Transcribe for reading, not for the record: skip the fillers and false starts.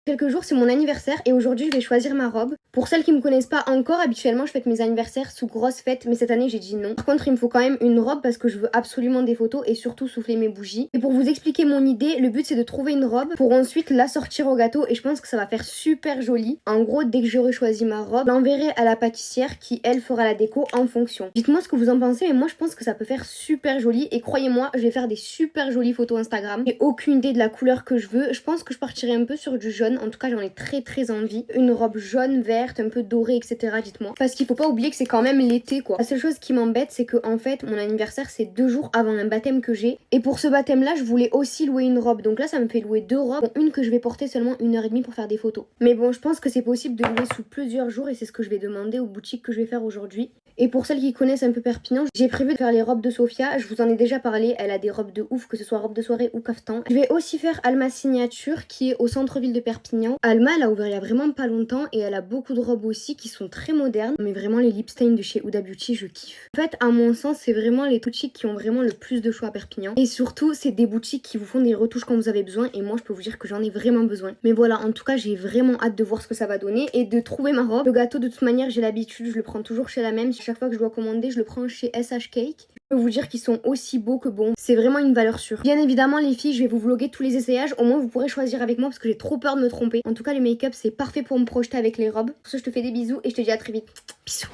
Quelques jours, c'est mon anniversaire et aujourd'hui, je vais choisir ma robe. Pour celles qui me connaissent pas encore, habituellement, je fête mes anniversaires sous grosse fête, mais cette année, j'ai dit non. Par contre, il me faut quand même une robe parce que je veux absolument des photos et surtout souffler mes bougies. Et pour vous expliquer mon idée, le but c'est de trouver une robe pour ensuite la sortir au gâteau et je pense que ça va faire super joli. En gros, dès que j'aurai choisi ma robe, je l'enverrai à la pâtissière qui, elle, fera la déco en fonction. Dites-moi ce que vous en pensez, mais moi, je pense que ça peut faire super joli et croyez-moi, je vais faire des super jolies photos Instagram. J'ai aucune idée de la couleur que je veux. Je pense que je partirai un peu sur du jaune. En tout cas, j'en ai très envie. Une robe jaune, verte, un peu dorée, etc. Dites-moi. Parce qu'il faut pas oublier que c'est quand même l'été, quoi. La seule chose qui m'embête, c'est que en fait, mon anniversaire, c'est 2 jours avant un baptême que j'ai. Et pour ce baptême-là, je voulais aussi louer une robe. Donc là, ça me fait louer 2 robes. Bon, une que je vais porter seulement 1h30 pour faire des photos. Mais bon, je pense que c'est possible de louer sous plusieurs jours et c'est ce que je vais demander aux boutiques que je vais faire aujourd'hui. Et pour celles qui connaissent un peu Perpignan, j'ai prévu de faire les robes de Sophia. Je vous en ai déjà parlé, elle a des robes de ouf, que ce soit robe de soirée ou caftan. Je vais aussi faire Alma Signature qui est au centre-ville de Perpignan. Alma, elle a ouvert il y a vraiment pas longtemps et elle a beaucoup de robes aussi qui sont très modernes. Mais vraiment, les lip stains de chez Huda Beauty, je kiffe. En fait, à mon sens, c'est vraiment les boutiques qui ont vraiment le plus de choix à Perpignan. Et surtout, c'est des boutiques qui vous font des retouches quand vous avez besoin. Et moi, je peux vous dire que j'en ai vraiment besoin. Mais voilà, en tout cas, j'ai vraiment hâte de voir ce que ça va donner et de trouver ma robe. Le gâteau, de toute manière, j'ai l'habitude, je le prends toujours chez la même. Chaque fois que je dois commander, je le prends chez SH Cake. Je peux vous dire qu'ils sont aussi beaux que bons. C'est vraiment une valeur sûre. Bien évidemment, les filles, je vais vous vlogger tous les essayages. Au moins, vous pourrez choisir avec moi parce que j'ai trop peur de me tromper. En tout cas, le make-up, c'est parfait pour me projeter avec les robes. Pour ça, je te fais des bisous et je te dis à très vite. Bisous.